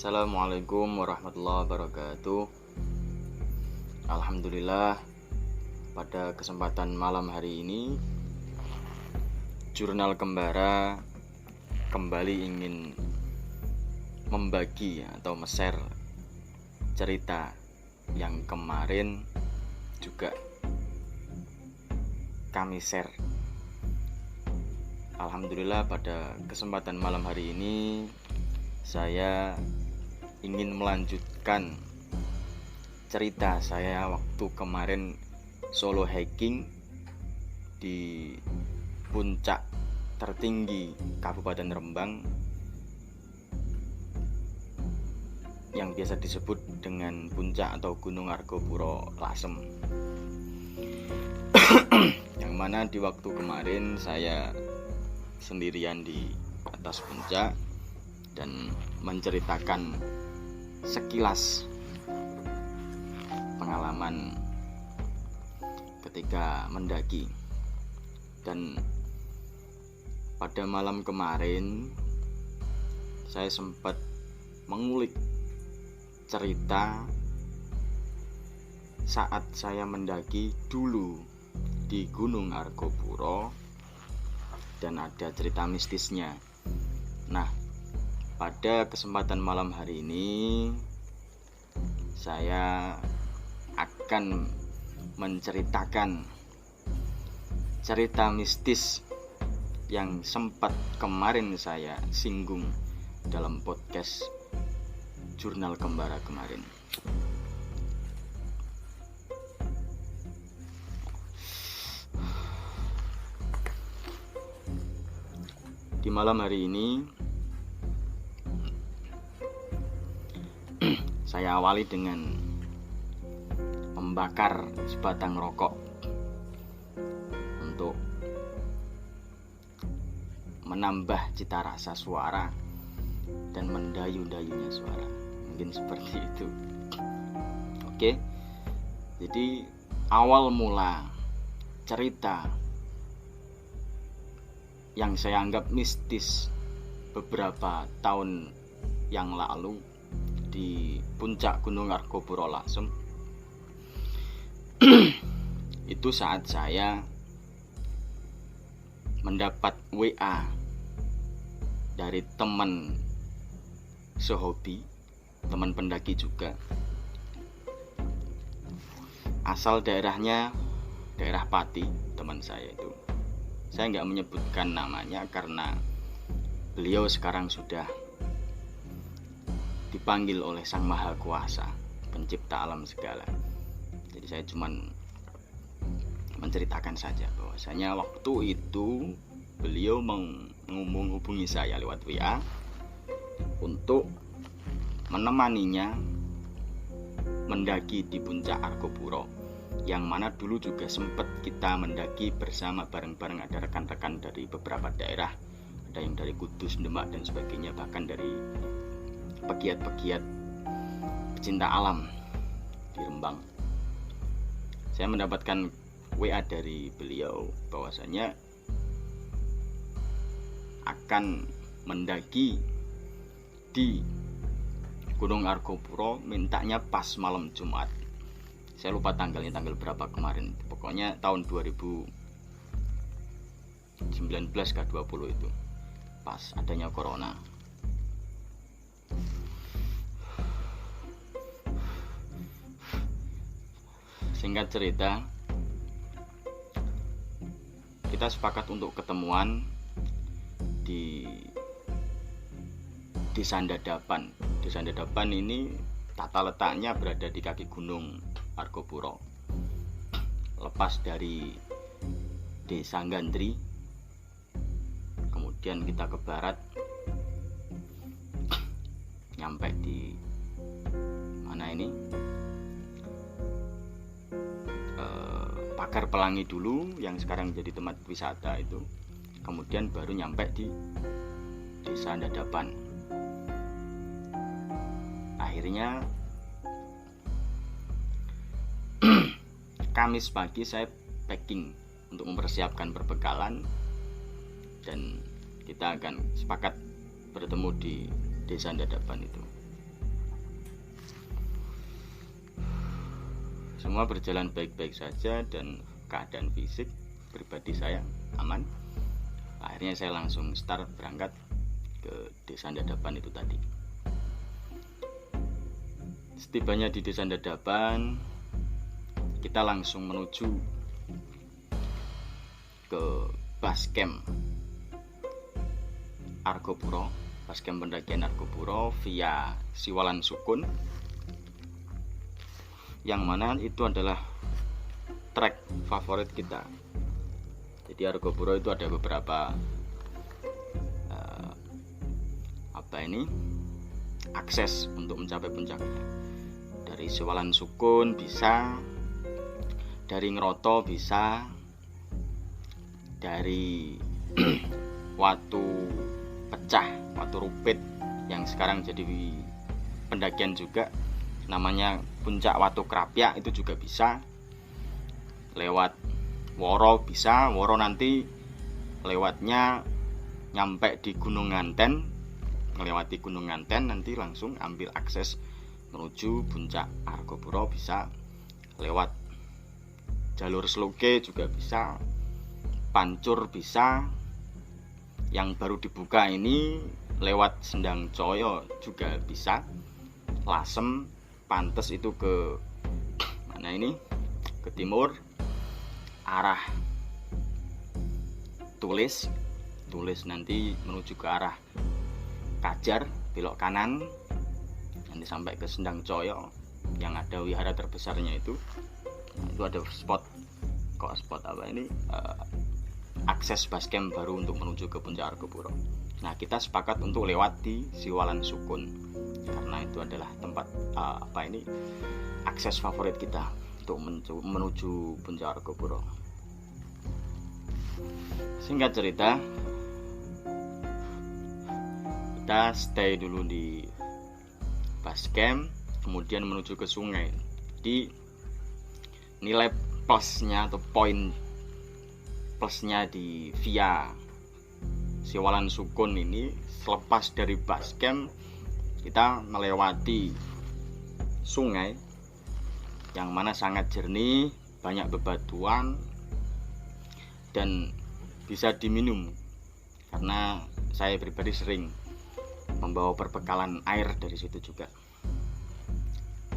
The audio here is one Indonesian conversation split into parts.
Assalamualaikum warahmatullahi wabarakatuh. Alhamdulillah, pada kesempatan malam hari ini Jurnal Kembara kembali ingin membagi atau share cerita yang kemarin juga kami share. Alhamdulillah, pada kesempatan malam hari ini saya ingin melanjutkan cerita saya waktu kemarin solo hiking di puncak tertinggi Kabupaten Rembang yang biasa disebut dengan puncak atau Gunung Argopuro Lasem. Yang mana di waktu kemarin saya sendirian di atas puncak dan menceritakan sekilas pengalaman ketika mendaki. Dan pada malam kemarin saya sempat mengulik cerita saat saya mendaki dulu di Gunung Argopuro dan ada cerita mistisnya. Nah, pada kesempatan malam hari ini saya akan menceritakan cerita mistis yang sempat kemarin saya singgung dalam podcast Jurnal Kembara kemarin. Di malam hari ini saya awali dengan membakar sebatang rokok untuk menambah cita rasa suara dan mendayu-dayunya suara. Mungkin seperti itu. Oke. Jadi awal mula cerita yang saya anggap mistis beberapa tahun yang lalu di puncak Gunung Argopuro Lasem itu saat saya mendapat WA dari teman sehobi, teman pendaki juga, asal daerahnya daerah Pati. Teman saya itu, saya nggak menyebutkan namanya karena beliau sekarang sudah dipanggil oleh Sang Maha Kuasa, pencipta alam segala. Jadi saya cuman menceritakan saja bahwasanya waktu itu beliau menghubungi saya lewat WA untuk menemaninya mendaki di puncak Argopuro, yang mana dulu juga sempat kita mendaki bersama bareng-bareng. Ada rekan-rekan dari beberapa daerah, ada yang dari Kudus, Demak dan sebagainya, bahkan dari pegiat-pegiat pecinta alam di Rembang. Saya mendapatkan WA dari beliau bahwasanya akan mendaki di Gunung Argopuro, mintanya pas malam Jumat. Saya lupa tanggalnya, tanggal berapa kemarin. Pokoknya tahun 2019 ke 20 itu, pas adanya corona. Singkat cerita, kita sepakat untuk ketemuan di Desa Ndadapan. Desa Ndadapan ini tata letaknya berada di kaki Gunung Argopuro, lepas dari Desa Gandri. Kemudian kita ke barat, nyampe di mana ini, Pagar Pelangi dulu yang sekarang jadi tempat wisata itu. Kemudian baru nyampe di Desa Ndadapan. Akhirnya Kamis pagi saya packing untuk mempersiapkan perbekalan, dan kita akan sepakat bertemu di Desa Ndadapan itu. semua berjalan baik-baik saja dan keadaan fisik pribadi saya aman. Akhirnya saya langsung start berangkat ke Desa Dadapan itu tadi. Setibanya di Desa Dadapan, kita langsung menuju ke Basecamp Argopuro, Basecamp pendakian Argopuro via Siwalan Sukun, yang mana itu adalah trek favorit kita. Jadi Argopuro itu ada beberapa akses untuk mencapai puncaknya. Dari Siwalan Sukun bisa, dari Ngeroto bisa, dari Watu Pecah, Watu Rupit yang sekarang jadi pendakian juga, namanya Puncak Watu Krapyak, itu juga bisa. Lewat Woro bisa, Woro nanti lewatnya nyampe di Gunung Nganten, melewati Gunung Nganten nanti langsung ambil akses menuju Puncak Argopuro bisa. Lewat jalur Sluke juga bisa, Pancur bisa. Yang baru dibuka ini lewat Sendang Coyo juga bisa. Lasem, pantes itu ke mana ini? Ke timur, arah Tulis nanti menuju ke arah Kajar, belok kanan nanti sampai ke Sendang Coyo yang ada wihara terbesarnya itu. Nah, itu ada akses basecamp baru untuk menuju ke Puncak Argopuro. Nah, kita sepakat untuk lewat di Siwalan Sukun karena itu adalah tempat akses favorit kita untuk menuju Puncak Argopuro. Singkat cerita, kita stay dulu di basecamp, kemudian menuju ke sungai. Di nilai plusnya atau poin plusnya di via Siwalan Sukun ini, selepas dari basecamp kita melewati sungai yang mana sangat jernih, banyak bebatuan dan bisa diminum karena saya pribadi sering membawa perbekalan air dari situ juga.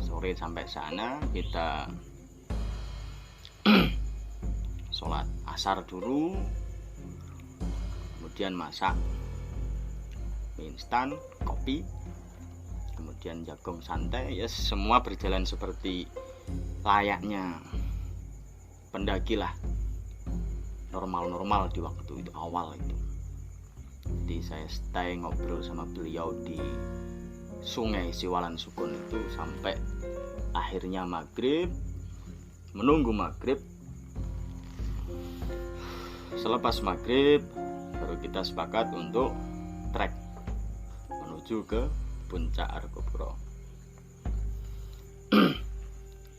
Sore sampai sana kita sholat asar dulu, kemudian masak mie instan, kopi, kemudian jagung santai. Ya, semua berjalan seperti layaknya pendaki lah, normal di waktu itu awal itu. Jadi saya stay ngobrol sama beliau di sungai Siwalan Sukun itu sampai akhirnya maghrib. Menunggu maghrib, selepas maghrib baru kita sepakat untuk trek menuju ke Puncak Argopuro.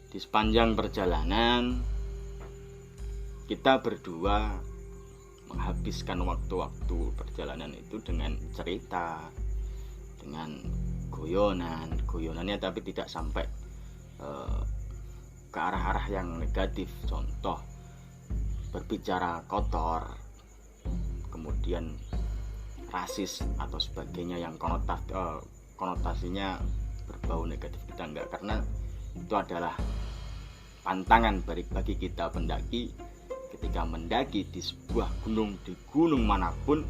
Di sepanjang perjalanan kita berdua menghabiskan waktu-waktu perjalanan itu dengan cerita, dengan guyonannya, tapi tidak sampai ke arah-arah yang negatif. Contoh berbicara kotor, kemudian rasis atau sebagainya yang konotasinya berbau negatif, kita enggak, karena itu adalah pantangan bagi kita pendaki. Ketika mendaki di sebuah gunung, di gunung manapun,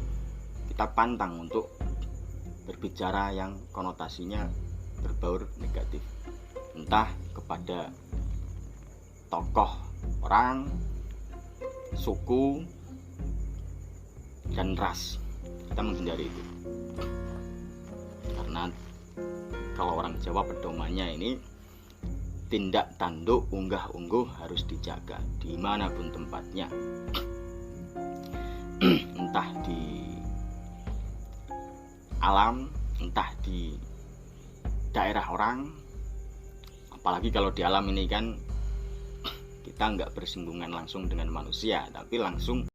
kita pantang untuk berbicara yang konotasinya berbau negatif, entah kepada tokoh orang, suku, dan ras. Kita menghindari itu karena kalau orang Jawa pedomannya ini tindak tanduk unggah-ungguh harus dijaga dimanapun tempatnya, entah di alam, entah di daerah orang. Apalagi kalau di alam ini kan kita nggak bersinggungan langsung dengan manusia, tapi langsung